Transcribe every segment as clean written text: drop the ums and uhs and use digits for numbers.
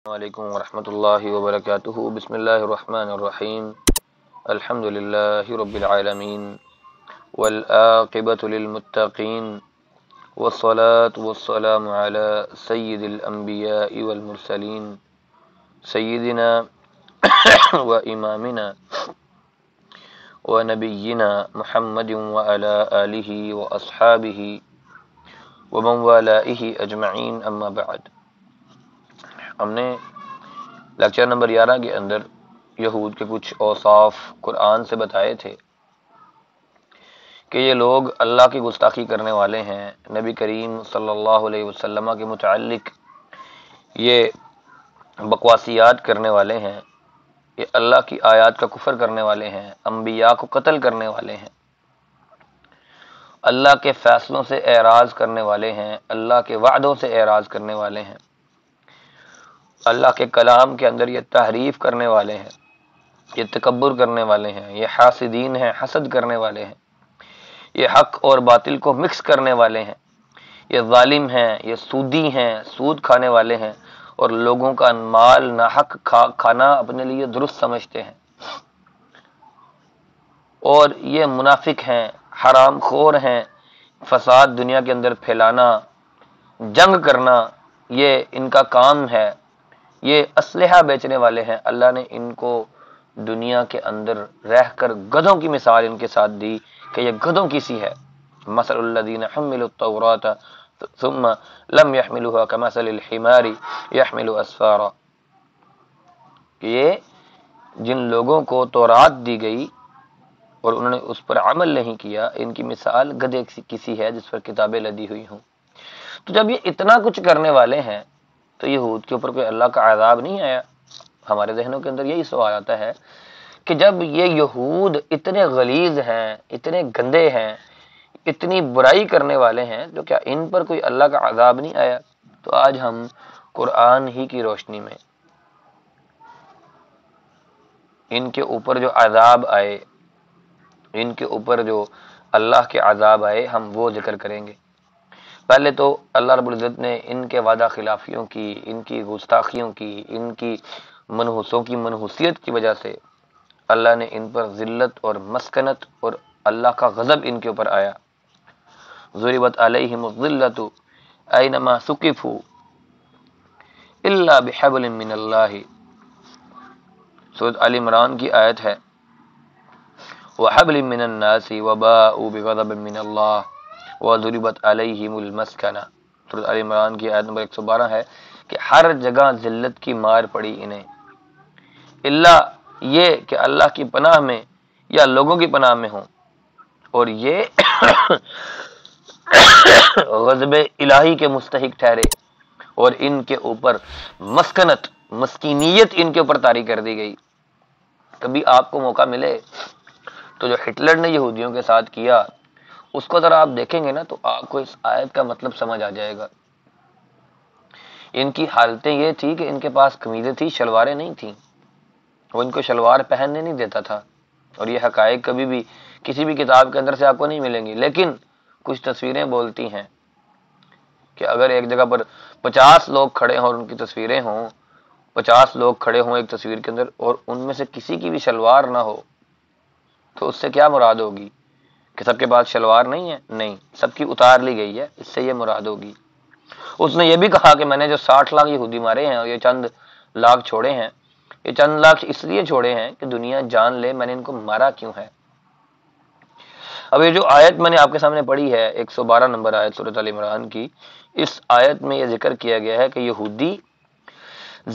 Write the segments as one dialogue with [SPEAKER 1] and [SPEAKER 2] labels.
[SPEAKER 1] علیکم ورحمۃ اللہ وبرکاتہ۔ بسم اللہ الرحمن الرحیم۔ الحمد للہ رب العالمین والعاقبۃ للمتقین والصلاة والسلام علی سید الانبیاء والمرسلین سیدنا و امامنا و نبینا محمد وعلی آلہ واصحابہ ومن والائہ اجمعین، اما بعد۔ ہم نے لیکچر نمبر 11 کے اندر یہود کے کچھ اوصاف قرآن سے بتائے تھے کہ یہ لوگ اللہ کی گستاخی کرنے والے ہیں، نبی کریم صلی اللہ علیہ وسلم کے متعلق یہ بکواسیات کرنے والے ہیں، یہ اللہ کی آیات کا کفر کرنے والے ہیں، انبیاء کو قتل کرنے والے ہیں، اللہ کے فیصلوں سے اعراض کرنے والے ہیں، اللہ کے وعدوں سے اعراض کرنے والے ہیں، اللہ کے کلام کے اندر یہ تحریف کرنے والے ہیں، یہ تکبر کرنے والے ہیں، یہ حاسدین ہیں، حسد کرنے والے ہیں، یہ حق اور باطل کو مکس کرنے والے ہیں، یہ ظالم ہیں، یہ سودی ہیں، سود کھانے والے ہیں، اور لوگوں کا مال ناحق کھانا اپنے لیے درست سمجھتے ہیں، اور یہ منافق ہیں، حرام خور ہیں، فساد دنیا کے اندر پھیلانا، جنگ کرنا، یہ ان کا کام ہے، یہ اسلحہ بیچنے والے ہیں۔ اللہ نے ان کو دنیا کے اندر رہ کر گدھوں کی مثال ان کے ساتھ دی کہ یہ گدھوں کی سی ہے۔ مثل الذین حملوا التوراۃ ثم لم يحملوها كمثل الحمار يحمل اسفارا، کہ یہ جن لوگوں کو تورات دی گئی اور انہوں نے اس پر عمل نہیں کیا، ان کی مثال گدھے کی سی ہے جس پر کتابیں لدی ہوئی ہوں۔ تو جب یہ اتنا کچھ کرنے والے ہیں تو یہود کے اوپر کوئی اللہ کا عذاب نہیں آیا؟ ہمارے ذہنوں کے اندر یہی سوال آتا ہے کہ جب یہ یہود اتنے غلیظ ہیں، اتنے گندے ہیں، اتنی برائی کرنے والے ہیں، تو کیا ان پر کوئی اللہ کا عذاب نہیں آیا؟ تو آج ہم قرآن ہی کی روشنی میں ان کے اوپر جو عذاب آئے، ان کے اوپر جو اللہ کے عذاب آئے، ہم وہ ذکر کریں گے۔ پہلے تو اللہ رب العزت نے ان کے وعدہ خلافیوں کی، ان کی گستاخیوں کی، ان کی منحوسوں کی منحوسیت کی وجہ سے اللہ نے ان پر ذلت اور مسکنت اور اللہ کا غضب ان کے اوپر آیا۔ ضربت علیہم الذلۃ اینما ثقفوا الا بحبل من اللہ، سورۃ آل عمران کی آیت ہے، وحبل من الناس وباءوا بغضب من اللہ وضربت علیہم المسکنہ، سورۃ آل عمران کی آیت نمبر 112 ہے کہ ہر جگہ ذلت کی مار پڑی انہیں، اللہ یہ کہ اللہ کی پناہ میں یا لوگوں کی پناہ میں ہوں، اور یہ غضب الہی کے مستحق ٹھہرے، اور ان کے اوپر مسکنت، مسکینیت ان کے اوپر طاری کر دی گئی۔ کبھی آپ کو موقع ملے تو جو ہٹلر نے یہودیوں کے ساتھ کیا اس کو ذرا آپ دیکھیں گے نا تو آپ کو اس آیت کا مطلب سمجھ آ جائے گا۔ ان کی حالتیں یہ تھی کہ ان کے پاس قمیضیں تھی، شلواریں نہیں تھیں، وہ ان کو شلوار پہننے نہیں دیتا تھا، اور یہ حقائق کبھی بھی کسی بھی کتاب کے اندر سے آپ کو نہیں ملیں گی، لیکن کچھ تصویریں بولتی ہیں کہ اگر ایک جگہ پر 50 لوگ کھڑے ہوں اور ان کی تصویریں ہوں، 50 لوگ کھڑے ہوں ایک تصویر کے اندر اور ان میں سے کسی کی بھی شلوار نہ ہو، تو اس سے کیا مراد ہوگی؟ کہ سب کے پاس شلوار نہیں ہے؟ نہیں، سب کی اتار لی گئی ہے، اس سے یہ مراد ہوگی۔ اس نے یہ بھی کہا کہ میں نے جو 60 لاکھ یہودی مارے ہیں اور یہ چند لاکھ چھوڑے ہیں، یہ چند لاکھ اس لیے چھوڑے ہیں کہ دنیا جان لے میں نے ان کو مارا کیوں ہے۔ اب یہ جو آیت میں نے آپ کے سامنے پڑھی ہے، 112 نمبر آیت سورۃ آل عمران کی، اس آیت میں یہ ذکر کیا گیا ہے کہ یہودی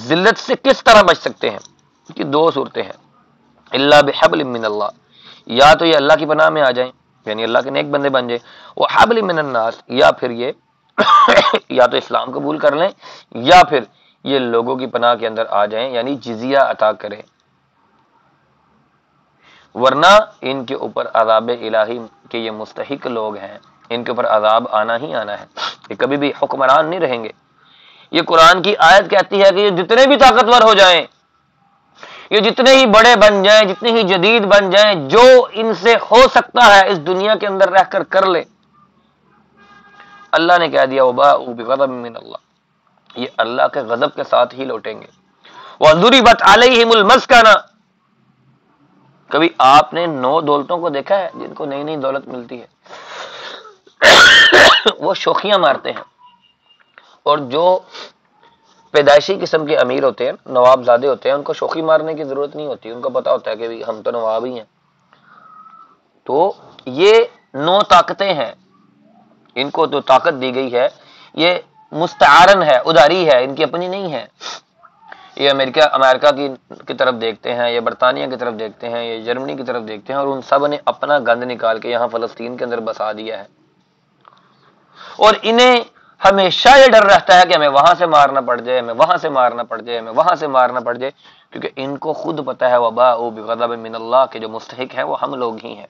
[SPEAKER 1] ذلت سے کس طرح بچ سکتے ہیں۔ اس کی دو صورتیں ہیں، الا بحبل من اللہ، یا تو یہ اللہ کی پناہ میں آ جائیں، یعنی اللہ کے نیک بندے بن جائیں، وہ حبل من الناس، یا پھر یہ یا تو اسلام قبول کر لیں یا پھر یہ لوگوں کی پناہ کے اندر آ جائیں، یعنی جزیہ عطا کریں، ورنہ ان کے اوپر عذاب الہی کے یہ مستحق لوگ ہیں، ان کے اوپر عذاب آنا ہی آنا ہے، یہ کبھی بھی حکمران نہیں رہیں گے۔ یہ قرآن کی آیت کہتی ہے کہ یہ جتنے بھی طاقتور ہو جائیں، یہ جتنے ہی بڑے بن جائیں، جتنے ہی جدید بن جائیں، جو ان سے ہو سکتا ہے اس دنیا کے اندر رہ کر کر لے، اللہ نے کہہ دیا وباءوا بغضب من اللہ، یہ اللہ کے غضب کے ساتھ ہی لوٹیں گے۔ وَضُرِبَتْ عَلَيْهِمُ الْمَسْكَنَةُ، کبھی آپ نے 9 دولتوں کو دیکھا ہے جن کو نئی نئی دولت ملتی ہے؟ وہ شوخیاں مارتے ہیں، اور جو پیدائشی قسم کے امیر ہوتے ہیں، نواب زادے ہوتے ہیں، ان کو شوخی مارنے کی ضرورت نہیں ہوتی، ان کو پتا ہوتا ہے کہ ہم تو نواب ہی ہیں۔ تو یہ 9 طاقتیں ہیں، ان کو جو طاقت دی گئی ہے یہ مستعارن ہے، اداری ہے، ان کی اپنی نہیں ہے۔ یہ امریکہ کی طرف دیکھتے ہیں، یہ برطانیہ کی طرف دیکھتے ہیں، یہ جرمنی کی طرف دیکھتے ہیں، اور ان سب نے اپنا گند نکال کے یہاں فلسطین کے اندر بسا دیا ہے، اور انہیں ہمیشہ یہ ڈر رہتا ہے کہ ہمیں وہاں سے مارنا پڑ جائے، ہمیں وہاں سے مارنا پڑ جائے، ہمیں وہاں سے مارنا پڑ جائے، کیونکہ ان کو خود پتا ہے وباء بغضب من اللہ کے جو مستحق ہیں وہ ہم لوگ ہی ہیں۔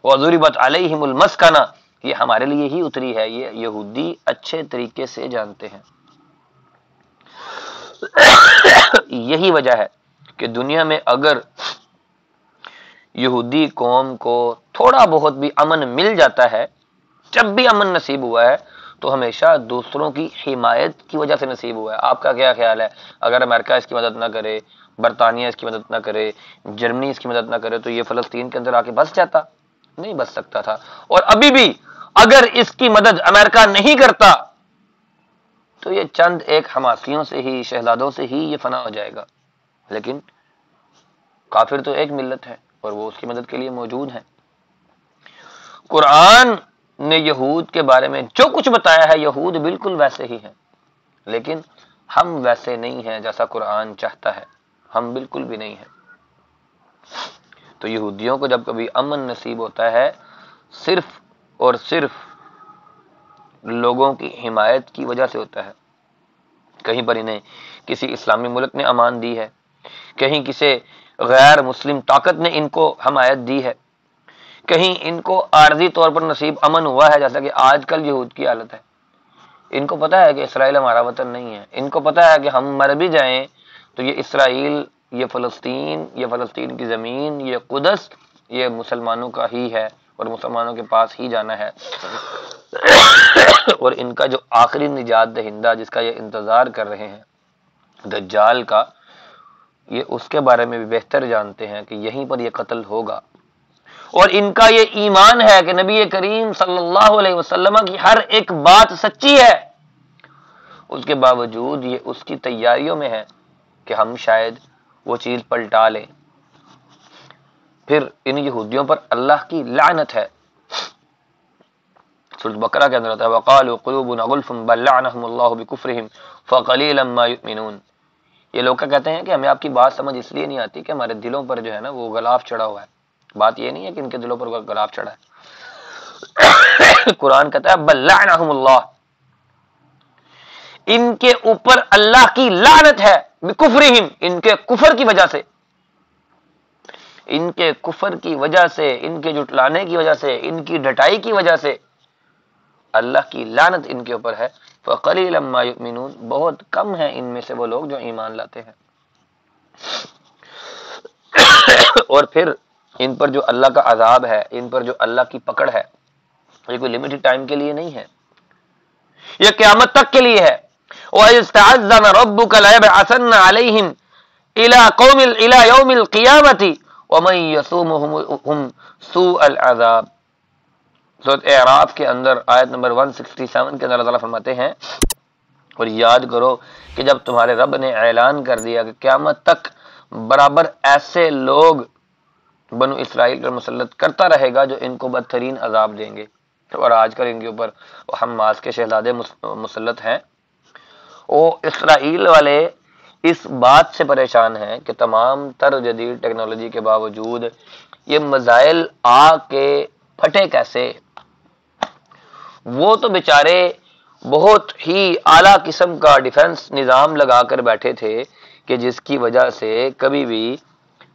[SPEAKER 1] وَضُرِبَتْ عَلَيْهِمُ الْمَسْكَنَةُ، یہ ہمارے لیے ہی اتری ہے، یہ یہودی اچھے طریقے سے جانتے ہیں۔ یہی وجہ ہے کہ دنیا میں اگر یہودی قوم کو تھوڑا بہت بھی امن مل جاتا ہے، جب بھی امن نصیب ہوا ہے تو ہمیشہ دوسروں کی حمایت کی وجہ سے نصیب ہوا ہے۔ آپ کا کیا خیال ہے، اگر امریکہ اس کی مدد نہ کرے، برطانیہ اس کی مدد نہ کرے، جرمنی اس کی مدد نہ کرے، تو یہ فلسطین کے اندر آ کے بس جاتا؟ نہیں بس سکتا تھا۔ اور ابھی بھی اگر اس کی مدد امریکہ نہیں کرتا تو یہ چند ایک حماسیوں سے ہی، شہزادوں سے ہی یہ فنا ہو جائے گا، لیکن کافر تو ایک ملت ہے اور وہ اس کی مدد کے لیے موجود ہیں۔ قرآن نے یہود کے بارے میں جو کچھ بتایا ہے، یہود بالکل ویسے ہی ہیں، لیکن ہم ویسے نہیں ہیں جیسا قرآن چاہتا ہے، ہم بالکل بھی نہیں ہیں۔ تو یہودیوں کو جب کبھی امن نصیب ہوتا ہے، صرف اور صرف لوگوں کی حمایت کی وجہ سے ہوتا ہے۔ کہیں پر انہیں کسی اسلامی ملک نے امان دی ہے، کہیں کسی غیر مسلم طاقت نے ان کو حمایت دی ہے، کہیں ان کو عارضی طور پر نصیب امن ہوا ہے، جیسا کہ آج کل یہود کی حالت ہے۔ ان کو پتا ہے کہ اسرائیل ہمارا وطن نہیں ہے، ان کو پتا ہے کہ ہم مر بھی جائیں تو یہ اسرائیل، یہ فلسطین کی زمین، یہ قدس، یہ مسلمانوں کا ہی ہے اور مسلمانوں کے پاس ہی جانا ہے۔ اور ان کا جو آخری نجات دہندہ جس کا یہ انتظار کر رہے ہیں، دجال کا، یہ اس کے بارے میں بھی بہتر جانتے ہیں کہ یہیں پر یہ قتل ہوگا۔ اور ان کا یہ ایمان ہے کہ نبی کریم صلی اللہ علیہ وسلم کی ہر ایک بات سچی ہے، اس کے باوجود یہ اس کی تیاریوں میں ہے کہ ہم شاید وہ چیز پلٹا لیں۔ پھر ان یہودیوں پر اللہ کی لعنت ہے۔ سورۃ بقرہ کے اندر آتا ہے وَقَالُوا قُلُوبُنَا غُلْفٌ بَلْ لَعَنَهُمُ اللَّهُ بِكُفْرِهِمْ فَقَلِيلًا مَا يُؤْمِنُونَ۔ یہ لوگ کیا کہتے ہیں کہ ہمیں آپ کی بات سمجھ اس لیے نہیں آتی کہ ہمارے دلوں پر جو ہے نا وہ غلاف چڑھا ہوا ہے۔ بات یہ نہیں ہے کہ ان کے دلوں پر غلاف چڑھا ہے۔ قرآن کہتا ہے بَلْ لَعَنَهُمُ اللَّهُ، ان کے اوپر اللہ کی لعنت ہے، بِكُفْرِهِمْ، ان کے کفر کی وجہ سے، ان کے کفر کی وجہ سے، ان کے جھٹلانے کی وجہ سے، ان کی ڈٹائی کی وجہ سے اللہ کی لعنت ان کے اوپر ہے۔ فَقَلِيلًا مَا يُؤْمِنُونَ، بہت کم ہیں ان میں سے وہ لوگ جو ایمان لاتے ہیں۔ اور پھر ان پر جو اللہ کا عذاب ہے، ان پر جو اللہ کی پکڑ ہے، یہ کوئی لمیٹڈ ٹائم کے لیے نہیں ہے، یہ قیامت تک کے لیے ہے۔ وَإِذْ تَعَذَّنَ رَبُّكَ لَيَبْعَثَنَّ عَلَيْهِمْ إِلَى يَوْمِ الْقِيَامَةِ وَمَن يَسُومُهُمْ سُوءَ الْعَذَابِ۔ سورۃ اعراف کے اندر آیت نمبر 167 کے اندر اللہ تعالیٰ فرماتے ہیں، اور یاد کرو کہ جب تمہارے رب نے اعلان کر دیا کہ قیامت تک برابر ایسے لوگ بنو اسرائیل پر مسلط کرتا رہے گا جو ان کو بدترین عذاب دیں گے، اور آج کل ان کے اوپر حماس کے شہزادے مسلط ہیں۔ وہ اسرائیل والے اس بات سے پریشان ہیں کہ تمام تر جدید ٹیکنالوجی کے باوجود یہ میزائل آ کے پھٹے کیسے۔ وہ تو بیچارے بہت ہی اعلیٰ قسم کا ڈیفنس نظام لگا کر بیٹھے تھے کہ جس کی وجہ سے کبھی بھی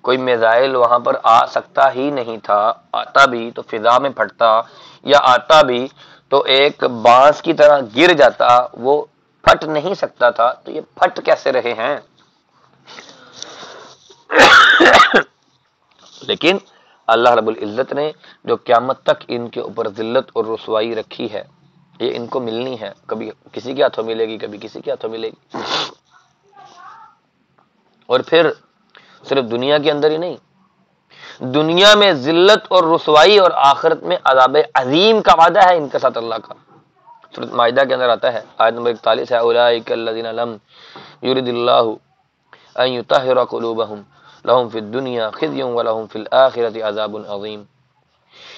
[SPEAKER 1] کوئی میزائل وہاں پر آ سکتا ہی نہیں تھا، آتا بھی تو فضا میں پھٹتا، یا آتا بھی تو ایک بانس کی طرح گر جاتا، وہ پھٹ نہیں سکتا تھا۔ تو یہ پھٹ کیسے رہے ہیں؟ لیکن اللہ رب العزت نے جو قیامت تک ان کے اوپر ذلت اور رسوائی رکھی ہے، یہ ان کو ملنی ہے، کبھی کسی کے ہاتھوں ملے گی، کبھی کسی کے ہاتھوں ملے گی، اور پھر صرف دنیا کے اندر ہی نہیں، دنیا میں ذلت اور رسوائی، اور آخرت میں عذاب عظیم کا وعدہ ہے ان کے ساتھ اللہ کا۔ سورۃ مائدہ کے اندر آتا ہے، آیت نمبر 41 ہے، اولئک الذین لم یرد اللہ ان یطہر قلوبہم لہم فی الدنیا خزی ولہم فی الآخرۃ عذاب عظیم،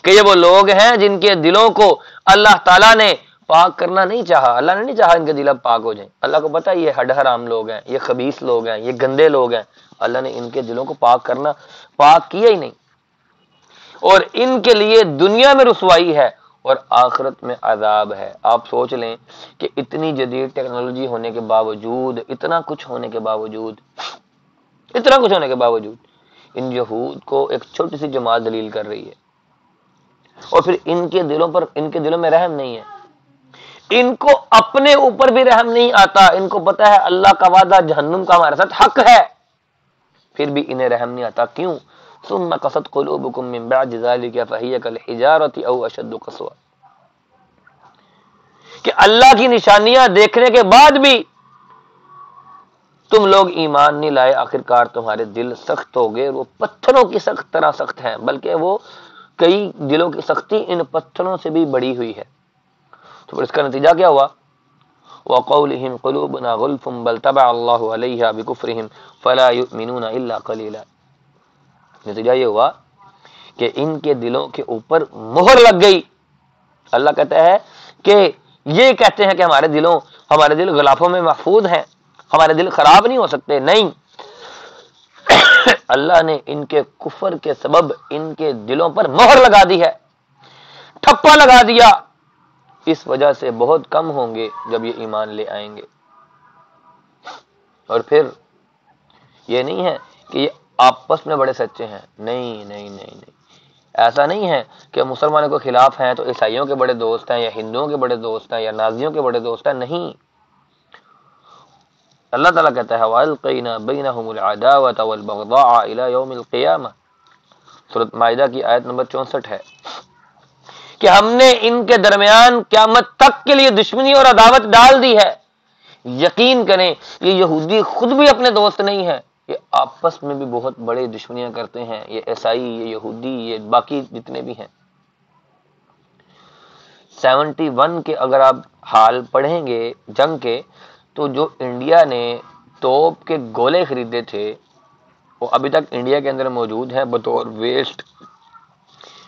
[SPEAKER 1] کہ یہ وہ لوگ ہیں جن کے دلوں کو اللہ تعالیٰ نے پاک کرنا نہیں چاہا، اللہ نے نہیں چاہا ان کے دل اب پاک ہو جائیں، اللہ کو پتہ یہ ہڈ حرام لوگ ہیں، یہ خبیث لوگ ہیں، یہ گندے لوگ ہیں، اللہ نے ان کے دلوں کو پاک کیا ہی نہیں، اور ان کے لیے دنیا میں رسوائی ہے اور آخرت میں عذاب ہے۔ آپ سوچ لیں کہ اتنی جدید ٹیکنالوجی ہونے کے باوجود، اتنا کچھ ہونے کے باوجود ان یہود کو ایک چھوٹی سی جماعت دلیل کر رہی ہے، اور پھر ان کے دلوں میں رحم نہیں ہے، ان کو اپنے اوپر بھی رحم نہیں آتا، ان کو پتا ہے اللہ کا وعدہ جہنم کا ہمارے ساتھ حق ہے، پھر بھی انہیں رحم نہیں آتا۔ کیوں؟ ثم قست قلوبکم من بعد ذلک فہی کالحجارۃ او اشد قسوۃ، کہ اللہ کی نشانیاں دیکھنے کے بعد بھی تم لوگ ایمان نہیں لائے، آخرکار تمہارے دل سخت ہو گئے، وہ پتھروں کی طرح سخت ہیں، بلکہ وہ کئی دلوں کی سختی ان پتھروں سے بھی بڑی ہوئی ہے۔ تو پھر اس کا نتیجہ کیا ہوا؟ وَقَوْلِهِمْ قُلُوبُنَا غُلْفٌ بَلْ طَبَعَ اللَّهُ عَلَيْهَا بِكُفْرِهِمْ فَلَا يُؤْمِنُونَ إِلَّا قَلِيلًا، نتیجہ یہ ہوا کہ ان کے دلوں کے اوپر مہر لگ گئی۔ اللہ کہتا ہے کہ یہ کہتے ہیں کہ ہمارے دل غلافوں میں محفوظ ہیں، ہمارے دل خراب نہیں ہو سکتے، نہیں، اللہ نے ان کے کفر کے سبب ان کے دلوں پر مہر لگا دی ہے، ٹھپا لگا دیا، اس وجہ سے بہت کم ہوں گے جب یہ ایمان لے آئیں گے۔ اور پھر یہ نہیں ہے کہ یہ آپس میں بڑے سچے ہیں، نہیں، ایسا نہیں ہے کہ مسلمانوں کے خلاف ہیں تو عیسائیوں کے بڑے دوست ہیں، یا ہندوؤں کے بڑے دوست ہیں، یا نازیوں کے بڑے دوست ہیں، نہیں، اللہ تعالیٰ کہتا ہے وَأَلْقَيْنَا بَيْنَهُمُ الْعَدَاوَةَ وَالْبَغْضَاءَ إِلَى يَوْمِ الْقِيَامَةِ، سورۃ مائدہ کی آیت نمبر 64 ہے کہ ہم نے ان کے درمیان قیامت تک کے لیے دشمنی اور عداوت ڈال دی ہے۔ یقین کریں یہ یہودی خود بھی اپنے دوست نہیں ہیں، یہ آپس میں بھی بہت بڑے دشمنیاں کرتے ہیں، یہ عیسائی، یہ یہودی، یہ باقی جتنے بھی ہیں۔ 71 کے اگر آپ حال پڑھیں گے جنگ کے، تو جو انڈیا نے توپ کے گولے خریدے تھے وہ ابھی تک انڈیا کے اندر موجود ہیں بطور ویسٹ،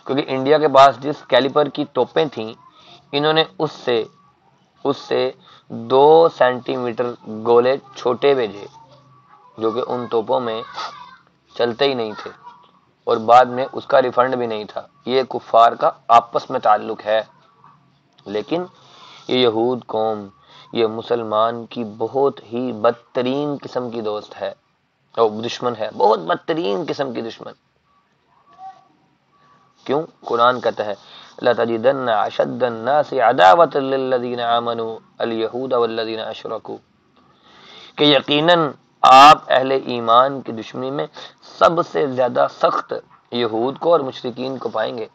[SPEAKER 1] کیونکہ انڈیا کے پاس جس کیلیپر کی توپیں تھیں انہوں نے اس سے 2 سینٹی میٹر گولے چھوٹے بھیجے جو کہ ان توپوں میں چلتے ہی نہیں تھے، اور بعد میں اس کا ریفنڈ بھی نہیں تھا۔ یہ کفار کا آپس میں تعلق ہے، لیکن یہ یہود قوم، یہ مسلمان کی بہت ہی بدترین قسم کی دوست ہے اور دشمن ہے، بہت بدترین قسم کی دشمن۔ کیوں؟ قرآن کہتا ہے لَتَجِدَنَّ أَشَدَّ النَّاسِ عَدَاوَةً لِلَّذِينَ آمَنُوا الْيَهُودَ وَالَّذِينَ أَشْرَكُوا، کہ یقیناً آپ اہل ایمان کی دشمنی میں سب سے زیادہ سخت یہود کو اور مشرکین کو پائیں گے۔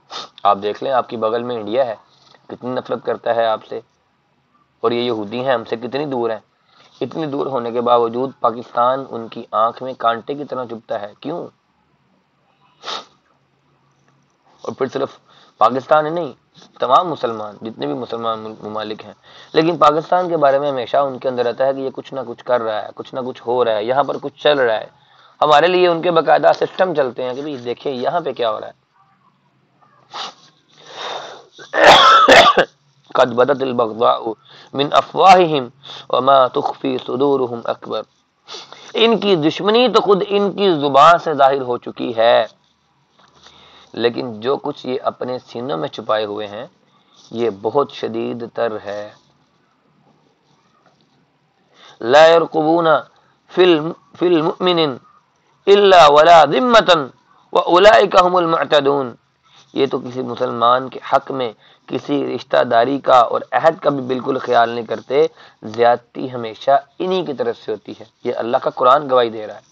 [SPEAKER 1] آپ دیکھ لیں آپ کی بغل میں انڈیا ہے، کتنی نفرت کرتا ہے آپ سے، اور یہ یہودی ہیں ہم سے کتنی دور ہیں، اتنی دور ہونے کے باوجود پاکستان ان کی آنکھ میں کانٹے کی طرح چبھتا ہے۔ کیوں؟ اور پھر صرف پاکستان ہی نہیں، تمام مسلمان جتنے بھی مسلمان ممالک ہیں، لیکن پاکستان کے بارے میں ہمیشہ ان کے اندر رہتا ہے کہ یہ کچھ نہ کچھ کر رہا ہے، کچھ نہ کچھ ہو رہا ہے، یہاں پر کچھ چل رہا ہے۔ ہمارے لیے ان کے باقاعدہ سسٹم چلتے ہیں کہ بھئی دیکھیں یہاں پہ کیا ہو رہا ہے۔ قد بدت البغضاء من افواہہم وما تخفی صدورہم اکبر، ان کی دشمنی تو خود ان کی زبان سے ظاہر ہو چکی ہے، لیکن جو کچھ یہ اپنے سینوں میں چھپائے ہوئے ہیں یہ بہت شدید تر ہے۔ لا يرقبون فی المؤمن الا ولا ذمۃ واولئک هم المعتدون، یہ تو کسی مسلمان کے حق میں کسی رشتہ داری کا اور عہد کا بھی بالکل خیال نہیں کرتے، زیادتی ہمیشہ انہی کی طرف سے ہوتی ہے۔ یہ اللہ کا قرآن گواہی دے رہا ہے۔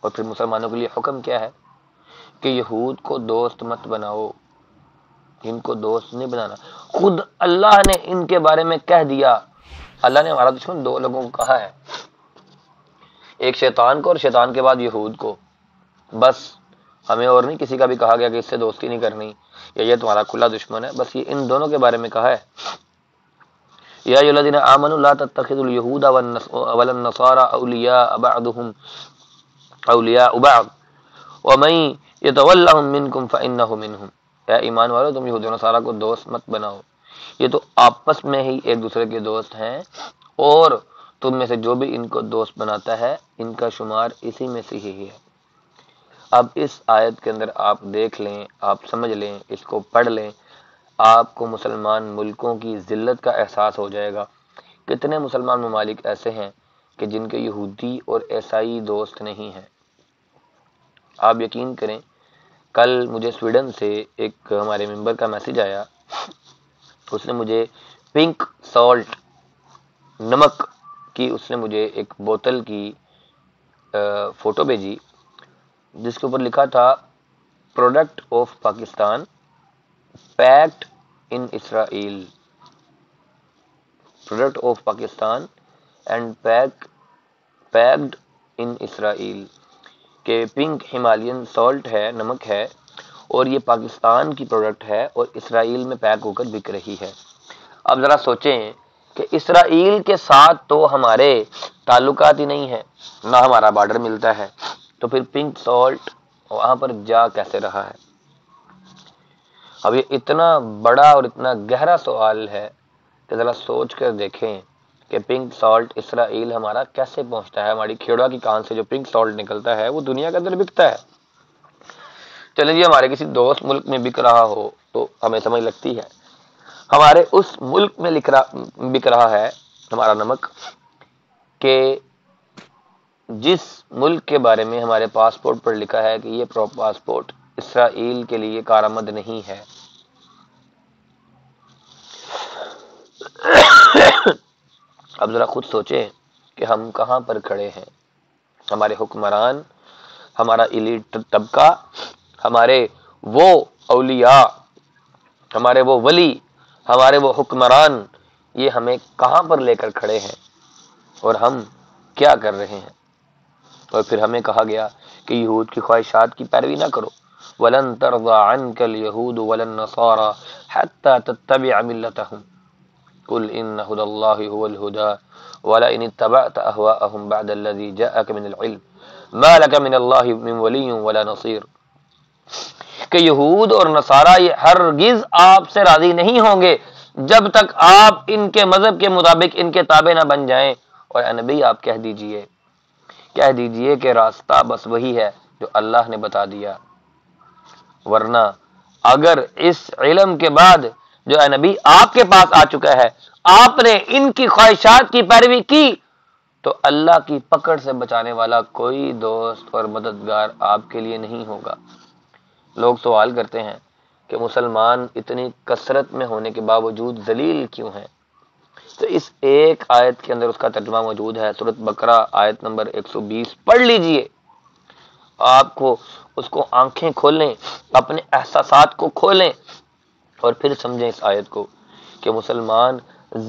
[SPEAKER 1] اور پھر مسلمانوں کے لیے حکم کیا ہے کہ یہود کو دوست مت بناؤ، ان کو دوست نہیں بنانا. خود اللہ نے ان کے بارے میں کہہ دیا. اللہ نے ہمارا دشمن دو لوگوں کو کہا ہے, ایک شیطان کو اور شیطان کے بعد یہود کو. بس ہمیں اور نہیں کسی کا بھی کہا گیا کہ اس سے دوستی نہیں کرنی یا یہ تمہارا کھلا دشمن ہے, بس یہ ان دونوں کے بارے میں کہا ہے. یا ایھا الذین آمنوا لا تتخذوا اليہود والنصارى اولیاء بعضهم اولیاء بعض ومن یتولهم منکم فانہ منہم. اے ایمان والو تم یہود و نصارہ کو دوست مت بناؤ, یہ تو آپس میں ہی ایک دوسرے کے دوست ہیں, اور تم میں سے جو بھی ان کو دوست بناتا ہے ان کا شمار اسی میں سے ہی ہے. اب اس آیت کے اندر آپ دیکھ لیں, آپ سمجھ لیں, اس کو پڑھ لیں, آپ کو مسلمان ملکوں کی ذلت کا احساس ہو جائے گا. کتنے مسلمان ممالک ایسے ہیں کہ جن کے یہودی اور عیسائی دوست نہیں ہیں. آپ یقین کریں, کل مجھے سویڈن سے ایک ہمارے ممبر کا میسج آیا, اس نے مجھے پنک سالٹ نمک کی اس نے مجھے ایک بوتل کی فوٹو بھیجی جس کے اوپر لکھا تھا product of Pakistan packed in Israel. Product of Pakistan and packed in Israel. کہ پنک ہمالین سالٹ ہے, نمک ہے, اور یہ پاکستان کی پروڈکٹ ہے اور اسرائیل میں پیک ہو کر بک رہی ہے. اب ذرا سوچیں کہ اسرائیل کے ساتھ تو ہمارے تعلقات ہی نہیں ہیں, نہ ہمارا بارڈر ملتا ہے, تو پھر پنک سالٹ وہاں پر جا کیسے رہا ہے؟ اب یہ اتنا بڑا اور اتنا گہرا سوال ہے کہ ذرا سوچ کر دیکھیں کہ پنک سالٹ اسرائیل ہمارا کیسے پہنچتا ہے. ہماری کھیڑوا کی کان سے جو پنک سالٹ نکلتا ہے وہ دنیا کے اندر بکتا ہے. چلیں جی, ہمارے کسی دوست ملک میں بک رہا ہو تو ہمیں سمجھ لگتی ہے. ہمارے اس ملک میں بک رہا ہے ہمارا نمک, کہ جس ملک کے بارے میں ہمارے پاسپورٹ پر لکھا ہے کہ یہ پاسپورٹ اسرائیل کے لیے کارآمد نہیں ہے. اب ذرا خود سوچیں کہ ہم کہاں پر کھڑے ہیں. ہمارے حکمران, ہمارا ایلیٹ طبقہ, ہمارے وہ اولیاء, ہمارے وہ ولی, ہمارے وہ حکمران, یہ ہمیں کہاں پر لے کر کھڑے ہیں اور ہم کیا کر رہے ہیں. اور پھر ہمیں کہا گیا کہ یہود کی خواہشات کی پیروی نہ کرو. وَلَن تَرْضَىٰ عَنْكَ الْيَهُودُ وَلَا النَّصَارَىٰ حَتَّىٰ تَتَّبِعَ مِلَّتَهُمْ قُلْ إِنَّ هُدَى اللَّهِ هُوَ الْهُدَىٰ وَلَئِنِ اتَّبَعْتَ أَهْوَاءَهُمْ بَعْدَ الَّذِي جَاءَكَ مِنَ الْعِلْمِ مَا لَكَ مِنَ اللَّهِ مِنْ وَلِيٍّ وَلَا نَصِيرٍ. کہ یہود اور نصارہ یہ ہرگز آپ سے راضی نہیں ہوں گے جب تک آپ ان کے مذہب کے مطابق ان کے تابع نہ بن جائیں. اور اے نبی آپ کہہ دیجئے کہ راستہ بس وہی ہے جو اللہ نے بتا دیا, ورنہ اگر اس علم کے بعد جو اے نبی آپ کے پاس آ چکا ہے آپ نے ان کی خواہشات کی پیروی کی تو اللہ کی پکڑ سے بچانے والا کوئی دوست اور مددگار آپ کے لیے نہیں ہوگا. لوگ سوال کرتے ہیں کہ مسلمان اتنی کثرت میں ہونے کے باوجود ذلیل کیوں ہیں؟ تو اس ایک آیت کے اندر اس کا ترجمہ موجود ہے. سورۃ بقرہ آیت نمبر 120 پڑھ لیجئے, آپ کو اس کو آنکھیں کھولیں, اپنے احساسات کو کھولیں اور پھر سمجھیں اس آیت کو کہ مسلمان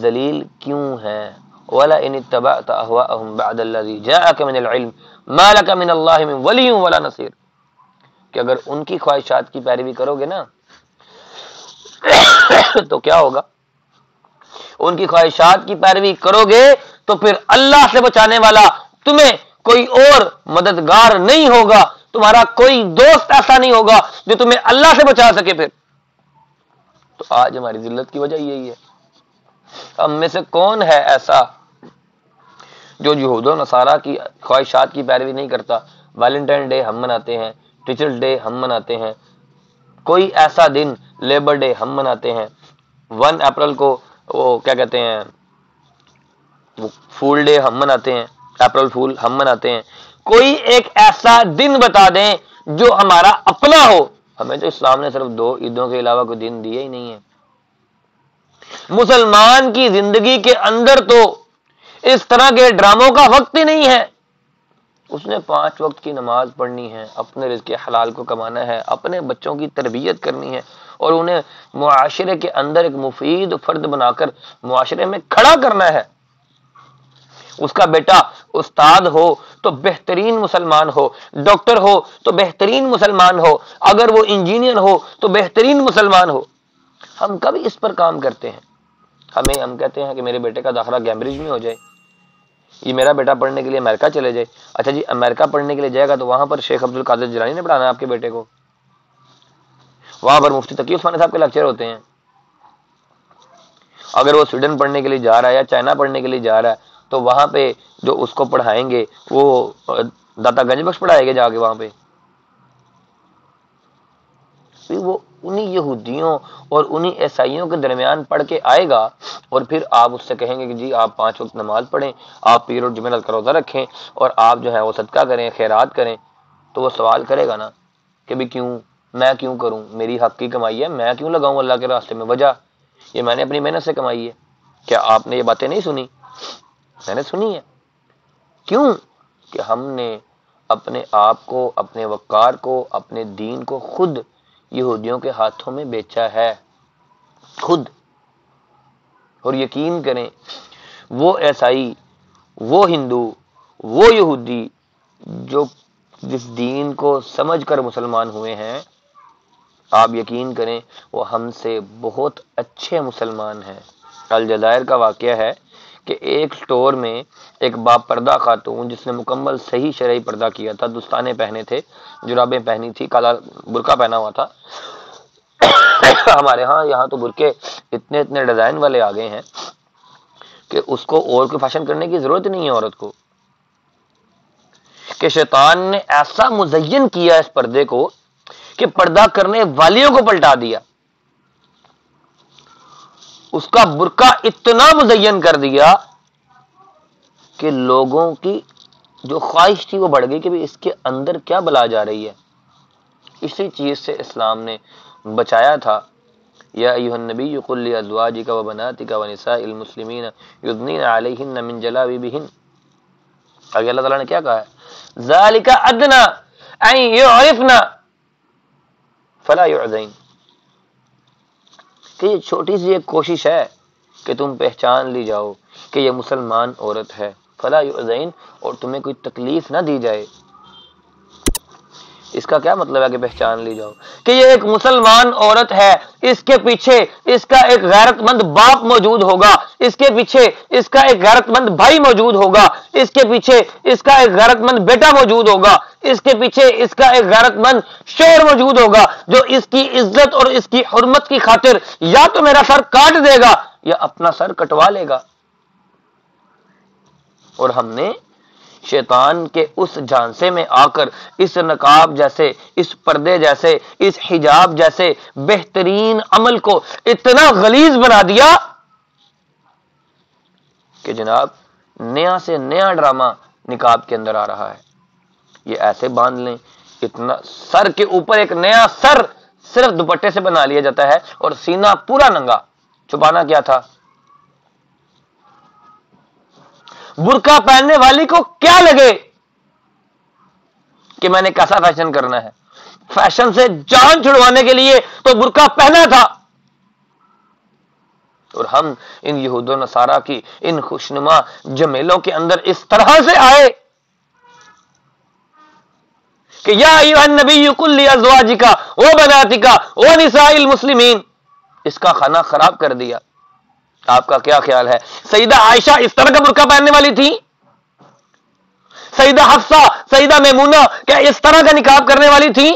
[SPEAKER 1] ذلیل کیوں ہیں. وَلَئِنِ اتَّبَعْتَ أَهْوَاءَهُمْ بَعْدَ الَّذِي جَاءَكَ مِنَ الْعِلْمِ مَا لَكَ مِنَ اللَّهِ مِنْ وَلِيٍّ وَلَا نَصِيرٍ. کہ اگر ان کی خواہشات کی پیروی کرو گے نا تو کیا ہوگا؟ ان کی خواہشات کی پیروی کرو گے تو پھر اللہ سے بچانے والا تمہیں کوئی اور مددگار نہیں ہوگا, تمہارا کوئی دوست ایسا نہیں ہوگا جو تمہیں اللہ سے بچا سکے. پھر تو آج ہماری ذلت کی وجہ یہی ہے. ہم میں سے کون ہے ایسا جو یہود و نصارہ کی خواہشات کی پیروی نہیں کرتا؟ ویلنٹائن ڈے ہم مناتے ہیں, ٹیچرز ڈے ہم مناتے ہیں, کوئی ایسا دن لیبر ڈے ہم مناتے ہیں, 1 اپریل کو وہ کیا کہتے ہیں فول ڈے ہم مناتے ہیں, اپریل فول ہم مناتے ہیں. کوئی ایک ایسا دن بتا دیں جو ہمارا اپنا ہو. ہمیں تو اسلام نے صرف 2 عیدوں کے علاوہ کوئی دن دیا ہی نہیں ہے. مسلمان کی زندگی کے اندر تو اس طرح کے ڈراموں کا وقت ہی نہیں ہے. اس نے 5 وقت کی نماز پڑھنی ہے, اپنے رزق حلال کو کمانا ہے, اپنے بچوں کی تربیت کرنی ہے, اور انہیں معاشرے کے اندر ایک مفید فرد بنا کر معاشرے میں کھڑا کرنا ہے۔ اس کا بیٹا استاد ہو تو بہترین مسلمان ہو، ڈاکٹر ہو تو بہترین مسلمان ہو، اگر وہ انجینئر ہو تو بہترین مسلمان ہو۔ ہم کبھی اس پر کام کرتے ہیں؟ ہم کہتے ہیں کہ میرے بیٹے کا داخلہ کیمبرج میں ہو جائے، یہ میرا بیٹا پڑھنے کے لیے امریکہ چلے جائے۔ اچھا جی، امریکہ پڑھنے کے لیے جائے گا تو وہاں پر شیخ عبد القادر جیلانی نے پڑھانا ہے آپ کے بیٹے کو، وہاں پر مفتی تقی عثمانی صاحب کے لیکچر ہوتے ہیں۔ اگر وہ سویڈن پڑھنے کے لیے جا رہا ہے یا چائنا پڑھنے کے لیے جا رہا ہے تو وہاں پہ جو اس کو پڑھائیں گے وہ داتا گنج بخش پڑھائے گے جا کے وہاں پہ؟ وہ انہی یہودیوں اور انہی عیسائیوں کے درمیان پڑھ کے آئے گا، اور پھر آپ اس سے کہیں گے کہ جی آپ 5 وقت نماز پڑھیں، آپ پیر اور جمعرات کا روزہ رکھیں، اور آپ جو ہے وہ صدقہ کریں، خیرات کریں، تو وہ سوال کرے گا نا کہ بھی کیوں، میں کیوں کروں، میری حق کی کمائی ہے، میں کیوں لگاؤں اللہ کے راستے میں؟ وجہ یہ میں نے اپنی محنت سے کمائی ہے۔ کیا آپ نے یہ باتیں نہیں سنی؟ میں نے سنی ہے۔ کیوں؟ کہ ہم نے اپنے آپ کو، اپنے وقار کو، اپنے دین کو خود یہودیوں کے ہاتھوں میں بیچا ہے، خود۔ اور یقین کریں وہ عیسائی، وہ ہندو، وہ یہودی جو جس دین کو سمجھ کر مسلمان ہوئے ہیں، آپ یقین کریں وہ ہم سے بہت اچھے مسلمان ہیں۔ الجزائر کا واقعہ ہے کہ ایک سٹور میں ایک باپ پردہ خاتون جس نے مکمل صحیح شرعی پردہ کیا تھا، دستانے پہنے تھے، جرابیں پہنی تھی، کالا برقع پہنا ہوا تھا۔ ہمارے ہاں یہاں تو برقعے اتنے ڈیزائن والے آ گئے ہیں کہ اس کو اور کوئی فیشن کرنے کی ضرورت نہیں ہے عورت کو، کہ شیطان نے ایسا مزین کیا اس پردے کو کہ پردہ کرنے والیوں کو پلٹا دیا، اس کا برقع اتنا مزین کر دیا کہ لوگوں کی جو خواہش تھی وہ بڑھ گئی کہ بھی اس کے اندر کیا بلا جا رہی ہے۔ اسی چیز سے اسلام نے بچایا تھا، یا ایھا النبی قل لازواجک وبناتک ونساء المسلمین یدنین علیہن من جلابیبہن۔ آگے اللہ تعالیٰ نے کیا کہا ہے؟ ذالک ادنی ان یعرفن فلا یعذین، کہ یہ چھوٹی سی ایک کوشش ہے کہ تم پہچان لی جاؤ کہ یہ مسلمان عورت ہے، فلا یعذین، اور تمہیں کوئی تکلیف نہ دی جائے۔ اس کا کیا مطلب ہے کہ پہچان لی جاؤ؟ کہ یہ ایک مسلمان عورت ہے، اس کے پیچھے اس کا ایک غیرت مند باپ موجود ہوگا، اس کے پیچھے اس کا ایک غیرت مند بھائی موجود ہوگا، اس کے پیچھے اس کا ایک غیرت مند بیٹا موجود ہوگا، اس کے پیچھے اس کا ایک غیرت مند شوہر موجود ہوگا جو اس کی عزت اور اس کی حرمت کی خاطر یا تو میرا سر کاٹ دے گا یا اپنا سر کٹوا لے گا۔ اور ہم نے شیطان کے اس جھانسے میں آ کر اس نقاب جیسے، اس پردے جیسے، اس حجاب جیسے بہترین عمل کو اتنا غلیظ بنا دیا کہ جناب نیا سے نیا ڈرامہ نقاب کے اندر آ رہا ہے۔ یہ ایسے باندھ لیں، اتنا سر کے اوپر ایک نیا سر صرف دوپٹے سے بنا لیا جاتا ہے اور سینہ پورا ننگا، چھپانا کیا تھا؟ برقع پہننے والی کو کیا لگے کہ میں نے کیسا فیشن کرنا ہے؟ فیشن سے جان چھڑوانے کے لیے تو برقع پہنا تھا۔ اور ہم ان یہود و نصارہ کی ان خوشنما جمیلوں کے اندر اس طرح سے آئے کہ یا ایھا النبی قل لازواجک وبناتک ونساء المسلمین، اس کا کھانا خراب کر دیا۔ آپ کا کیا خیال ہے؟ سیدہ عائشہ اس طرح کا برقع پہننے والی تھی؟ سیدہ حفصہ، سیدہ میمونہ کیا اس طرح کا نقاب کرنے والی تھی؟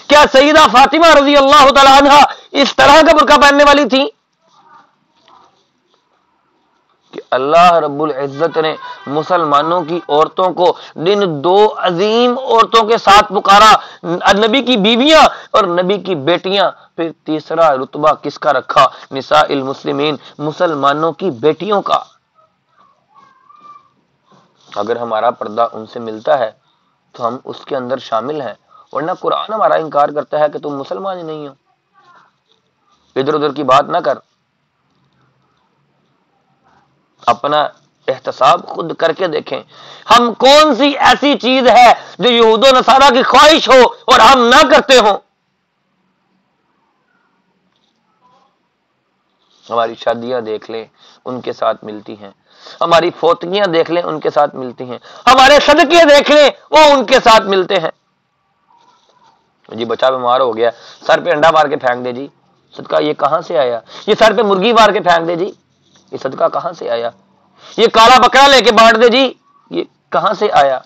[SPEAKER 1] کیا سیدہ فاطمہ رضی اللہ تعالی عنہا اس طرح کا برقع پہننے والی تھی؟ کہ اللہ رب العزت نے مسلمانوں کی عورتوں کو ان 2 عظیم عورتوں کے ساتھ پکارا، نبی کی بیویاں اور نبی کی بیٹیاں، پھر تیسرا رتبہ کس کا رکھا؟ نساء المسلمین، مسلمانوں کی بیٹیوں کا۔ اگر ہمارا پردہ ان سے ملتا ہے تو ہم اس کے اندر شامل ہیں، ورنہ قرآن ہمارا انکار کرتا ہے کہ تم مسلمان ہی نہیں ہو۔ ادھر ادھر کی بات نہ کر، اپنا احتساب خود کر کے دیکھیں، ہم کون سی ایسی چیز ہے جو یہود و نصارہ کی خواہش ہو اور ہم نہ کرتے ہوں؟ ہماری شادیاں دیکھ لیں، ان کے ساتھ ملتی ہیں، ہماری فوتگیاں دیکھ لیں، ان کے ساتھ ملتی ہیں، ہمارے صدقے دیکھ لیں، وہ ان کے ساتھ ملتے ہیں۔ جی بچہ بیمار ہو گیا، سر پہ انڈا مار کے پھینک دے جی، صدقہ یہ کہاں سے آیا؟ یہ سر پہ مرغی مار کے پھینک دے جی، یہ صدقہ کہاں سے آیا؟ یہ کالا بکرا لے کے بانٹ دے جی، یہ کہاں سے آیا؟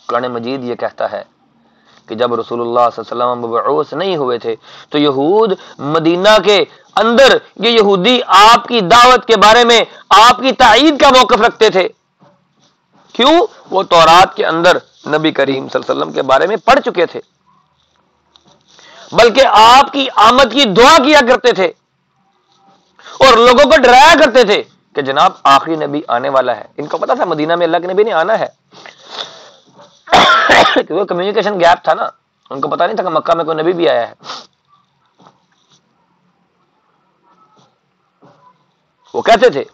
[SPEAKER 1] قرآن مجید یہ کہتا ہے کہ جب رسول اللہ صلی اللہ علیہ وسلم مبعوث نہیں ہوئے تھے تو یہود مدینہ کے اندر، یہ یہودی آپ کی دعوت کے بارے میں آپ کی تائید کا موقف رکھتے تھے۔ کیوں؟ وہ تورات کے اندر نبی کریم صلی اللہ علیہ وسلم کے بارے میں پڑھ چکے تھے، بلکہ آپ کی آمد کی دعا کیا کرتے تھے اور لوگوں کو ڈرایا کرتے تھے کہ جناب آخری نبی آنے والا ہے۔ ان کو پتا تھا مدینہ میں اللہ کے نبی نے آنا ہے، کیونکہ کمیونیکیشن گیپ تھا نا، ان کو پتا نہیں تھا کہ مکہ میں کوئی نبی بھی آیا ہے۔ وہ کہتے تھے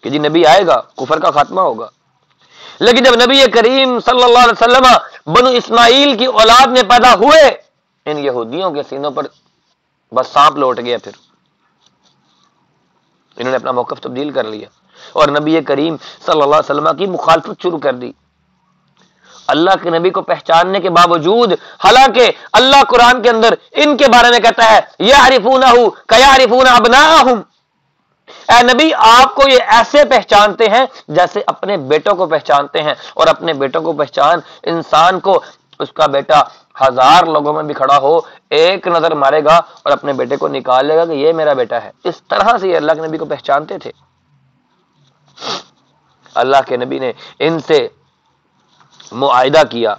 [SPEAKER 1] کہ جی نبی آئے گا، کفر کا خاتمہ ہوگا، لیکن جب نبی کریم صلی اللہ علیہ وسلم بنو اسماعیل کی اولاد میں پیدا ہوئے، ان یہودیوں کے سینوں پر بس سانپ لوٹ گیا، پھر انہوں نے اپنا موقف تبدیل کر لیا اور نبی کریم صلی اللہ علیہ وسلم کی مخالفت شروع کر دی۔ اللہ کے نبی کو پہچاننے کے باوجود، حالانکہ اللہ قرآن کے اندر ان کے بارے میں کہتا ہے یعرفونہ کیعرفون ابناءہم، اے نبی آپ کو یہ ایسے پہچانتے ہیں جیسے اپنے بیٹوں کو پہچانتے ہیں، اور اپنے بیٹوں کو پہچان انسان کو اس کا بیٹا 1000 لوگوں میں بھی کھڑا ہو، ایک نظر مارے گا اور اپنے بیٹے کو نکال لے گا کہ یہ میرا بیٹا ہے۔ اس طرح سے یہ اللہ کے نبی کو پہچانتے تھے۔ اللہ کے نبی نے ان سے معاہدہ کیا،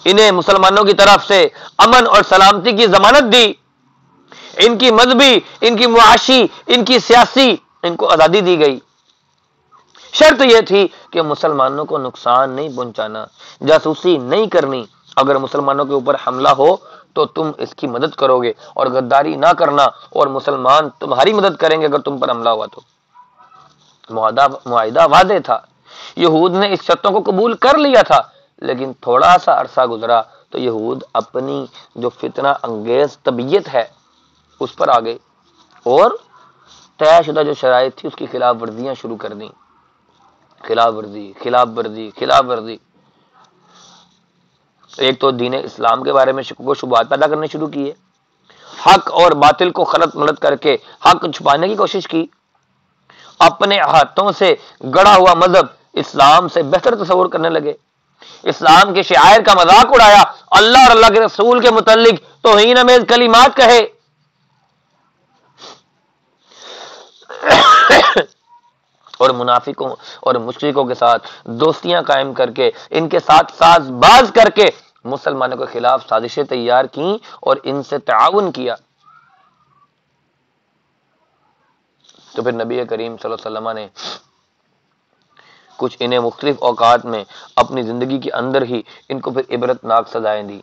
[SPEAKER 1] انہیں مسلمانوں کی طرف سے امن اور سلامتی کی ضمانت دی، ان کی مذہبی، ان کی معاشی، ان کی سیاسی، ان کو آزادی دی گئی۔ شرط یہ تھی کہ مسلمانوں کو نقصان نہیں پہنچانا، جاسوسی نہیں کرنی، اگر مسلمانوں کے اوپر حملہ ہو تو تم اس کی مدد کرو گے، اور غداری نہ کرنا، اور مسلمان تمہاری مدد کریں گے اگر تم پر حملہ ہوا تو۔ معاہدہ واضح تھا، یہود نے اس شرطوں کو قبول کر لیا تھا، لیکن تھوڑا سا عرصہ گزرا تو یہود اپنی جو فتنہ انگیز طبیعت ہے اس پر آ گئے اور طے شدہ جو شرائط تھی اس کی خلاف ورزیاں شروع کر دیں، خلاف ورزی۔ ایک تو دین اسلام کے بارے میں شکوک و شبہات پیدا کرنے شروع کیے، حق اور باطل کو خلط ملط کر کے حق چھپانے کی کوشش کی، اپنے ہاتھوں سے گڑا ہوا مذہب اسلام سے بہتر تصور کرنے لگے، اسلام کے شعائر کا مذاق اڑایا، اللہ اور اللہ کے رسول کے متعلق توہین آمیز کلمات کہے، اور منافقوں اور مشرکوں کے ساتھ دوستیاں قائم کر کے، ان کے ساتھ ساز باز کر کے مسلمانوں کے خلاف سازشیں تیار کیں اور ان سے تعاون کیا۔ تو پھر نبی کریم صلی اللہ علیہ وسلم نے کچھ انہیں مختلف اوقات میں اپنی زندگی کے اندر ہی ان کو پھر عبرت ناک سزائیں دی۔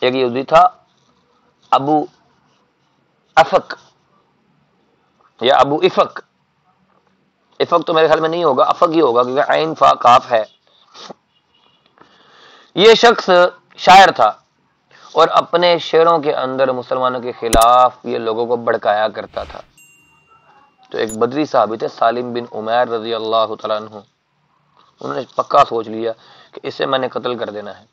[SPEAKER 1] ایک یہودی تھا ابو افق یا ابو افق، افق تو میرے خیال میں نہیں ہوگا، افق ہی ہوگا کیونکہ عین فا کاف ہے۔ یہ شخص شاعر تھا اور اپنے شعروں کے اندر مسلمانوں کے خلاف یہ لوگوں کو بھڑکایا کرتا تھا۔ تو ایک بدری صحابی تھے سالم بن عمیر رضی اللہ تعالیٰ عنہ، انہوں نے پکا سوچ لیا کہ اسے میں نے قتل کر دینا ہے۔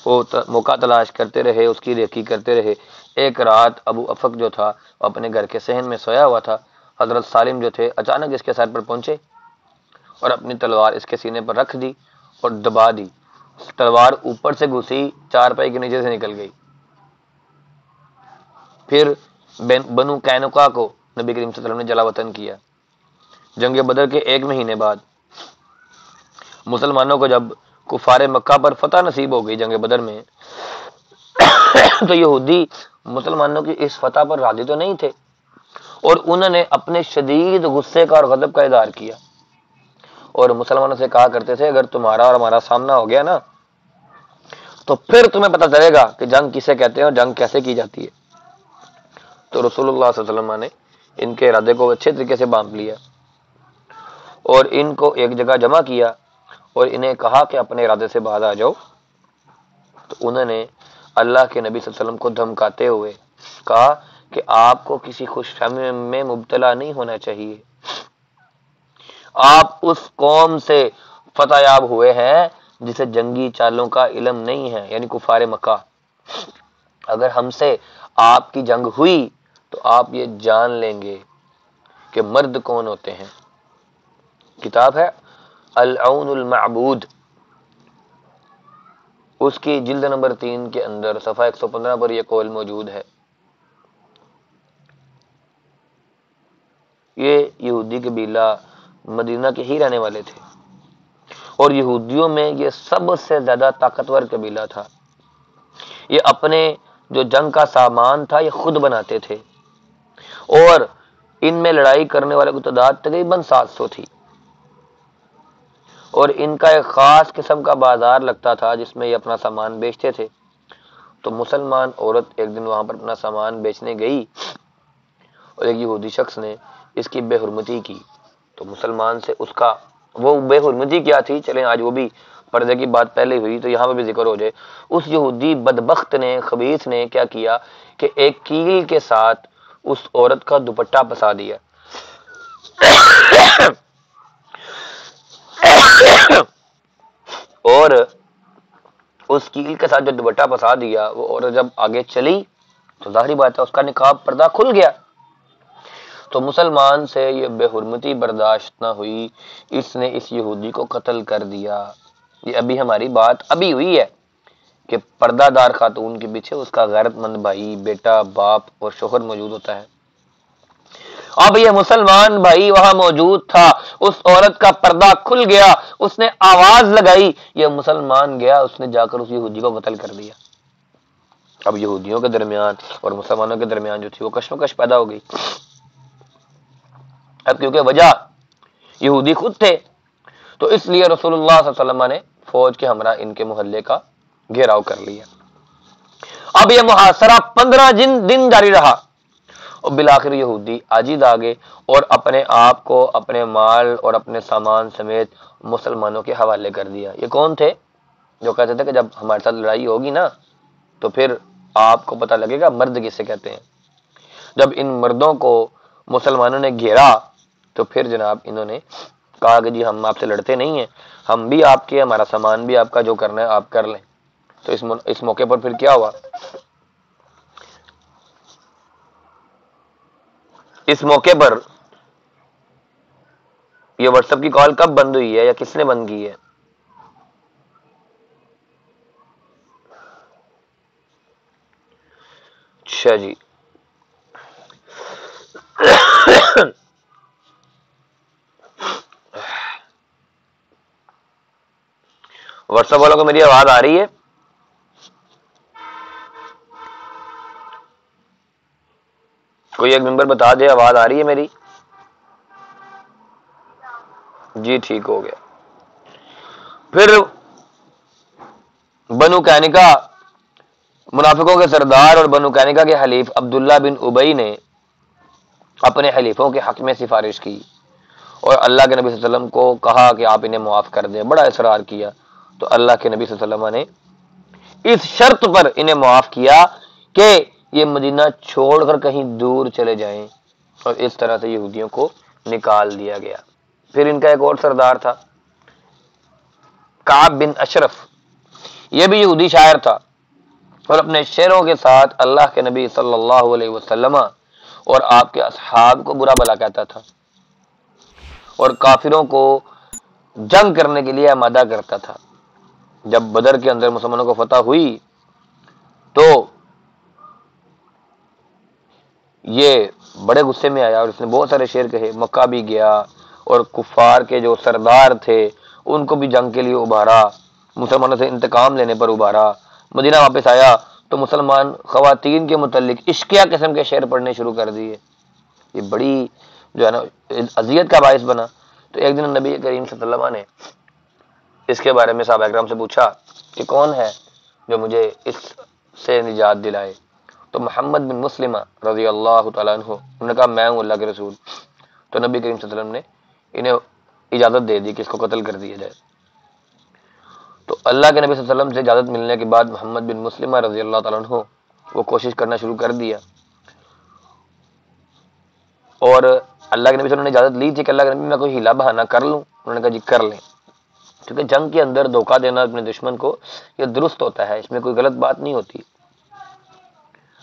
[SPEAKER 1] وہ موقع تلاش کرتے رہے، اس کی ریکی کرتے رہے۔ ایک رات ابو افق جو تھا وہ اپنے گھر کے صحن میں سویا ہوا تھا، حضرت سالم جو تھے اچانک اس کے سر پر پہنچے اور اپنی تلوار اس کے سینے پر رکھ دی اور دبا دی۔ تلوار اوپر سے گھسی، چارپائی کے نیچے سے نکل گئی۔ پھر بنو قینقاع کو نبی کریم صلی اللہ علیہ وسلم نے جلا وطن کیا۔ جنگ بدر کے 1 مہینے بعد مسلمانوں کو جب کفار مکہ پر فتح نصیب ہو گئی جنگ بدر میں، تو یہودی مسلمانوں کی اس فتح پر راضی تو نہیں تھے اور انہوں نے اپنے شدید غصے کا اور غضب کا اظہار کیا اور مسلمانوں سے کہا کرتے تھے اگر تمہارا اور ہمارا سامنا ہو گیا نا تو پھر تمہیں پتہ چلے گا کہ جنگ کسے کہتے ہیں اور جنگ کیسے کی جاتی ہے۔ تو رسول اللہ صلی اللہ علیہ وسلم نے ان کے ارادے کو اچھے طریقے سے بانپ لیا اور ان کو ایک جگہ جمع کیا اور انہیں کہا کہ اپنے ارادے سے باز آ جاؤ۔ تو انہوں نے اللہ کے نبی صلی اللہ علیہ وسلم کو دھمکاتے ہوئے کہا کہ آپ کو کسی خوش فہمی میں مبتلا نہیں ہونا چاہیے، آپ اس قوم سے فتح یاب ہوئے ہیں جسے جنگی چالوں کا علم نہیں ہے، یعنی کفار مکہ۔ اگر ہم سے آپ کی جنگ ہوئی تو آپ یہ جان لیں گے کہ مرد کون ہوتے ہیں۔ کتاب ہے العون المعبود، اس کی جلد نمبر 3 کے اندر صفحہ 115 پر یہ قول موجود ہے۔ یہ یہودی قبیلہ مدینہ کے ہی رہنے والے تھے اور یہودیوں میں یہ سب سے زیادہ طاقتور قبیلہ تھا۔ یہ اپنے جو جنگ کا سامان تھا یہ خود بناتے تھے اور ان میں لڑائی کرنے والے کی تعداد تقریباً 700 تھی اور ان کا ایک خاص قسم کا بازار لگتا تھا جس میں یہ اپنا سامان بیچتے تھے۔ تو مسلمان عورت ایک دن وہاں پر اپنا سامان بیچنے گئی اور ایک یہودی شخص نے اس کی بے حرمتی کی۔ تو مسلمان سے اس کا وہ بے حرمتی کیا تھی، چلیں آج وہ بھی پردے کی بات پہلے ہوئی تو یہاں پہ بھی ذکر ہو جائے۔ اس یہودی بدبخت نے، خبیث نے کیا کیا کہ ایک کیل کے ساتھ اس عورت کا دوپٹہ پسا دیا اور اس کیل کے ساتھ جو دوپٹہ پسا دیا، وہ عورت جب آگے چلی تو ظاہری بات ہے اس کا نقاب پردہ کھل گیا۔ تو مسلمان سے یہ بے حرمتی برداشت نہ ہوئی، اس نے اس یہودی کو قتل کر دیا۔ یہ ابھی ہماری بات ابھی ہوئی ہے کہ پردہ دار خاتون کے پیچھے اس کا غیرت مند بھائی، بیٹا، باپ اور شوہر موجود ہوتا ہے۔ اب یہ مسلمان بھائی وہاں موجود تھا، اس عورت کا پردہ کھل گیا، اس نے آواز لگائی، یہ مسلمان گیا، اس نے جا کر اس یہودی کو قتل کر دیا۔ اب یہودیوں کے درمیان اور مسلمانوں کے درمیان جو تھی وہ کشمکش پیدا ہو گئی۔ اب کیونکہ وجہ یہودی خود تھے تو اس لیے رسول اللہ صلی اللہ علیہ وسلم نے فوج کے ہمراہ ان کے محلے کا گھیراؤ کر لیا۔ اب یہ محاصرہ 15 دن جاری رہا اور بالآخر یہودی عاجز آ گئے اور اپنے آپ کو، اپنے مال اور اپنے سامان سمیت مسلمانوں کے حوالے کر دیا۔ یہ کون تھے؟ جو کہتے تھے کہ جب ہمارے ساتھ لڑائی ہوگی نا تو پھر آپ کو پتہ لگے گا مرد کسے کہتے ہیں۔ جب ان مردوں کو مسلمانوں نے گھیرا تو پھر جناب انہوں نے کہا کہ جی ہم آپ سے لڑتے نہیں ہیں، ہم بھی آپ کے، ہمارا سامان بھی آپ کا، جو کرنا ہے آپ کر لیں۔ تو اس موقع پر پھر کیا ہوا؟ اس موقع پر یہ واٹس ایپ کی کال کب بند ہوئی ہے یا کس نے بند کی ہے؟ اچھا جی، واٹس ایپ والوں کو میری آواز آ رہی ہے؟ کوئی ایک ممبر بتا دے آواز آ رہی ہے میری؟ جی ٹھیک ہو گیا۔ پھر بنو قینقاع منافقوں کے سردار اور بنو قینقاع کے حلیف عبداللہ بن ابی نے اپنے حلیفوں کے حق میں سفارش کی اور اللہ کے نبی صلی اللہ علیہ وسلم کو کہا کہ آپ انہیں معاف کر دیں۔ بڑا اصرار کیا تو اللہ کے نبی صلی اللہ علیہ وسلم نے اس شرط پر انہیں معاف کیا کہ یہ مدینہ چھوڑ کر کہیں دور چلے جائیں، اور اس طرح سے یہودیوں کو نکال دیا گیا۔ پھر ان کا ایک اور سردار تھا کعب بن اشرف، یہ بھی یہودی شاعر تھا اور اپنے شعروں کے ساتھ اللہ کے نبی صلی اللہ علیہ وسلم اور آپ کے اصحاب کو برا بھلا کہتا تھا اور کافروں کو جنگ کرنے کے لیے آمادہ کرتا تھا۔ جب بدر کے اندر مسلمانوں کو فتح ہوئی تو یہ بڑے غصے میں آیا اور اس نے بہت سارے شعر کہے، مکہ بھی گیا اور کفار کے جو سردار تھے ان کو بھی جنگ کے لیے ابھارا، مسلمانوں سے انتقام لینے پر ابھارا۔ مدینہ واپس آیا تو مسلمان خواتین کے متعلق عشقیہ قسم کے شعر پڑھنے شروع کر دیے۔ یہ بڑی جو ہے نا اذیت کا باعث بنا۔ تو ایک دن نبی کریم صلی اللہ علیہ وسلم نے اس کے بارے میں صحابہ کرام سے پوچھا کہ کون ہے؟ جو مجھے اس سے نجات دلائے۔ تو محمد بن مسلمہ رضی اللہ تعالیٰ عنہ انہوں نے کہا میں ہوں اللہ کے رسول۔ تو نبی کریم صلی اللہ علیہ وسلم نے انہیں اجازت دے دی کہ اس کو قتل کر دیا جائے۔ تو اللہ کے نبی صلی اللہ علیہ وسلم سے اجازت ملنے کے بعد محمد بن مسلمہ رضی اللہ تعالیٰ عنہ وہ کوشش کرنا شروع کر دیا، اور اللہ کے نبی صلی اللہ علیہ وسلم نے اجازت لی تھی کہ اللہ کے نبی میں کوئی ہیلا بہانہ کر لوں، انہوں نے کہا جی کر لیں، کیونکہ جنگ کے اندر دھوکہ دینا اپنے دشمن کو یہ درست ہوتا ہے، اس میں کوئی غلط بات نہیں ہوتی۔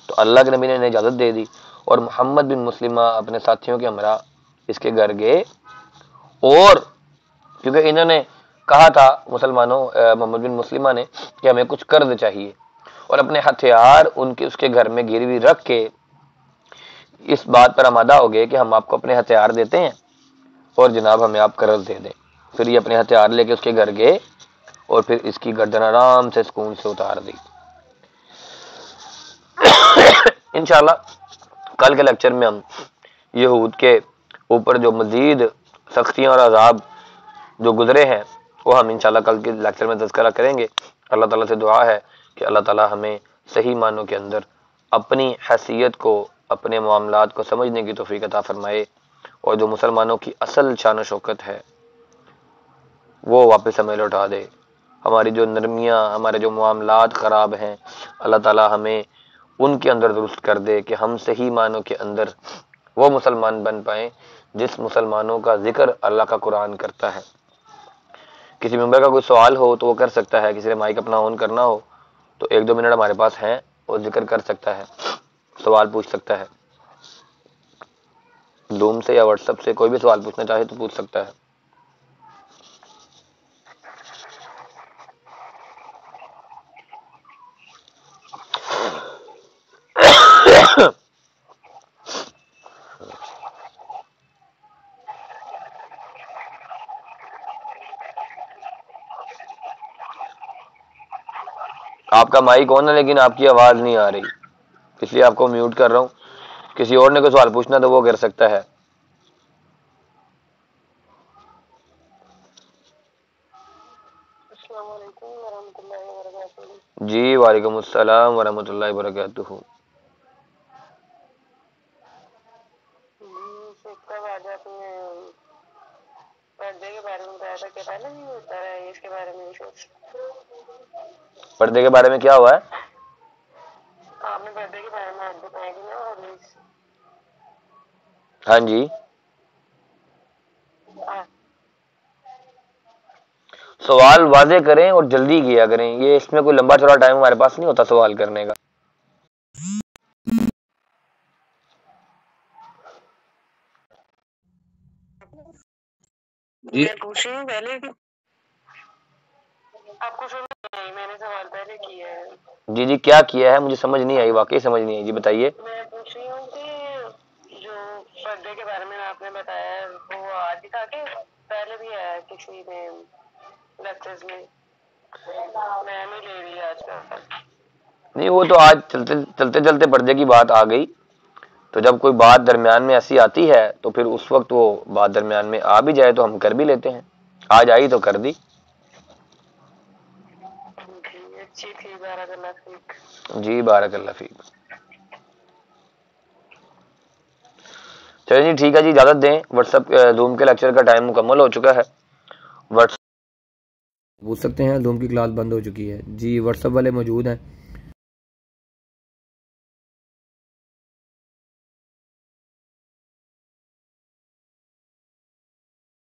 [SPEAKER 1] تو اللہ کے نبی نے انہیں اجازت دے دی، اور محمد بن مسلمہ اپنے ساتھیوں کے ہمراہ اس کے گھر گئے، اور کیونکہ انہوں نے کہا تھا مسلمانوں محمد بن مسلمہ نے کہ ہمیں کچھ قرض چاہیے، اور اپنے ہتھیار اس کے گھر میں گروی رکھ کے اس بات پر آمادہ ہو گئے کہ ہم آپ کو اپنے ہتھیار دیتے ہیں اور جناب ہمیں آپ قرض دے دیں۔ پھر یہ اپنے ہتھیار لے کے اس کے گھر گئے اور پھر اس کی گردن آرام سے سکون سے اتار دی۔ انشاءاللہ کل کے لیکچر میں ہم یہود کے اوپر جو مزید سختیاں اور عذاب جو گزرے ہیں وہ ہم انشاءاللہ کل کے لیکچر میں تذکرہ کریں گے۔ اللہ تعالیٰ سے دعا ہے کہ اللہ تعالیٰ ہمیں صحیح معنوں کے اندر اپنی حیثیت کو، اپنے معاملات کو سمجھنے کی توفیق عطا فرمائے، اور جو مسلمانوں کی اصل شان و شوکت ہے وہ واپس ہمیں لوٹا دے۔ ہماری جو نرمیاں، ہمارے جو معاملات خراب ہیں، اللہ تعالیٰ ہمیں ان کے اندر درست کر دے کہ ہم صحیح معنوں کے اندر وہ مسلمان بن پائیں جس مسلمانوں کا ذکر اللہ کا قرآن کرتا ہے۔ کسی ممبر کا کوئی سوال ہو تو وہ کر سکتا ہے، کسی نے مائک اپنا آن کرنا ہو تو 1-2 منٹ ہمارے پاس ہیں، وہ ذکر کر سکتا ہے، سوال پوچھ سکتا ہے، زوم سے یا واٹس ایپ سے کوئی بھی سوال پوچھنا چاہے تو پوچھ سکتا ہے۔ آپ کا مائک آن ہے لیکن آپ کی آواز نہیں آ رہی، اس لیے آپ کو میوٹ کر رہا ہوں۔ کسی اور نے کوئی سوال پوچھنا تو وہ کر سکتا ہے۔
[SPEAKER 2] السلام علیکم ورحمۃ اللہ وبرکاتہ۔
[SPEAKER 1] جی وعلیکم السلام ورحمۃ اللہ وبرکاتہ۔
[SPEAKER 2] کب آج آپ نے پردے کے بارے میں بتایا تھا کہ پہلے بھی ہوتا ہے، اس کے بارے میں
[SPEAKER 1] پردے کے بارے میں کیا ہوا ہے؟
[SPEAKER 2] آپ نے پردے کے بارے میں بتایا کہ نا،
[SPEAKER 1] ہاں جی، سوال واضح کریں اور جلدی کیا کریں، یہ اس میں کوئی لمبا چوڑا ٹائم ہمارے پاس نہیں ہوتا سوال کرنے کا۔ جی
[SPEAKER 2] میں پوچھ رہی ہوں پہلے کہ آپ کو سمجھ نہیں، میں نے سوال پہلے کیا ہے۔
[SPEAKER 1] جی کیا کیا ہے؟ مجھے سمجھ نہیں آئی، واقعی سمجھ نہیں آئی، جی بتائیے۔
[SPEAKER 2] میں پوچھ رہی ہوں کہ جو پردے کے بارے میں آپ نے بتایا ہے وہ آج ہی تھا کہ پہلے بھی ہے کسی میں لیکچرز میں؟ میں نہیں لے رہی آج کا۔
[SPEAKER 1] نہیں، وہ تو آج چلتے چلتے پردے کی بات آ گئی، تو جب کوئی بات درمیان میں ایسی آتی ہے تو پھر اس وقت وہ بات درمیان میں آ بھی جائے تو ہم کر بھی لیتے ہیں، آج آئی تو کر دی۔
[SPEAKER 2] اچھی تھی، بارک اللہ فیک۔
[SPEAKER 1] جی بارک اللہ فیک۔ چلیے جی ٹھیک ہے جی، اجازت دیں، واٹس ایپ زوم کے لیکچر کا ٹائم مکمل ہو چکا ہے۔ واٹس پوچھ سکتے ہیں، زوم کی کلاس بند ہو چکی ہے۔ جی واٹس ایپ والے موجود ہیں،